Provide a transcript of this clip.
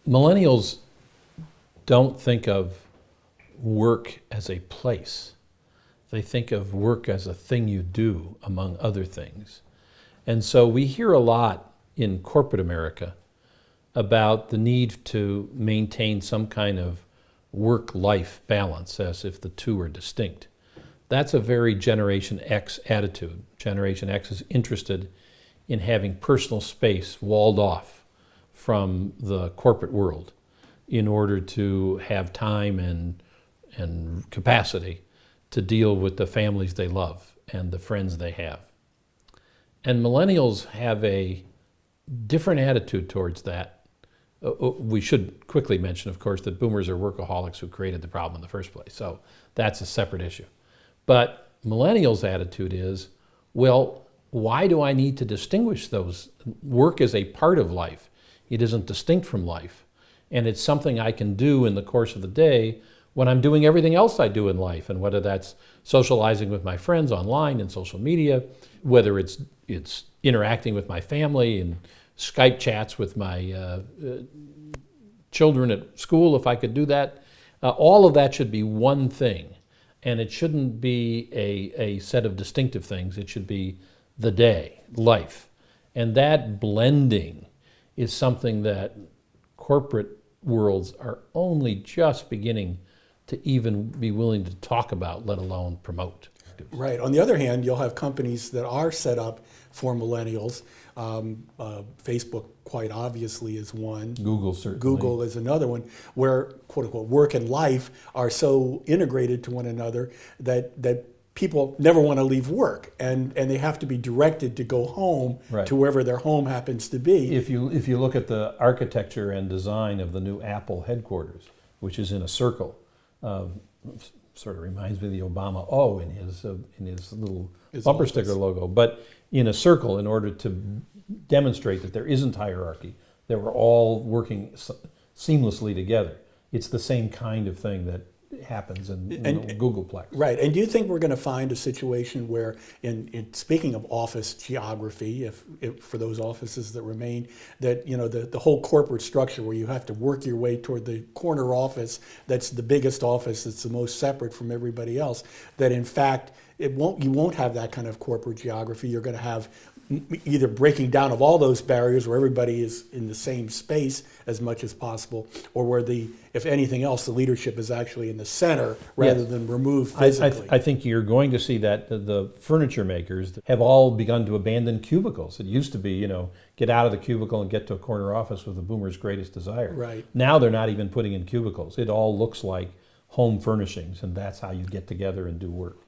Millennials don't think of work as a place. They think of work as a thing you do, among other things. And so we hear a lot in corporate America about the need to maintain some kind of work-life balance, as if the two are distinct. That's a very Generation X attitude. Generation X is interested in having personal space walled off from the corporate world in order to have time and capacity to deal with the families they love and the friends they have. And millennials have a different attitude towards that. We should quickly mention, of course, that boomers are workaholics who created the problem in the first place. So that's a separate issue. But millennials' attitude is, well, why do I need to distinguish those? Work is a part of life. It isn't distinct from life. And it's something I can do in the course of the day when I'm doing everything else I do in life, and whether that's socializing with my friends online and social media, whether it's interacting with my family and Skype chats with my children at school, if I could do that. All of that should be one thing, and it shouldn't be a set of distinctive things. It should be the day, life. And that blending is something that corporate worlds are only just beginning to even be willing to talk about, let alone promote. Right. On the other hand, you'll have companies that are set up for millennials. Facebook, quite obviously, is one. Google, certainly. Google is another one, where, quote unquote, work and life are so integrated to one another that people never want to leave work, and they have to be directed to go home, right, to wherever their home happens to be. If you look at the architecture and design of the new Apple headquarters, which is in a circle, sort of reminds me of the Obama O in his little bumper sticker logo, but in a circle, in order to demonstrate that there isn't hierarchy, that we're all working seamlessly together. It's the same kind of thing that happens in Googleplex. Right, and do you think we're going to find a situation where, in speaking of office geography, if for those offices that remain, that the whole corporate structure where you have to work your way toward the corner office, that's the biggest office, that's the most separate from everybody else, that in fact you won't have that kind of corporate geography. You're going to have either breaking down of all those barriers where everybody is in the same space as much as possible, or where if anything else, the leadership is actually in the center rather than removed physically. I think you're going to see that the furniture makers have all begun to abandon cubicles. It used to be, get out of the cubicle and get to a corner office was the boomer's greatest desire. Right. Now they're not even putting in cubicles. It all looks like home furnishings, and that's how you get together and do work.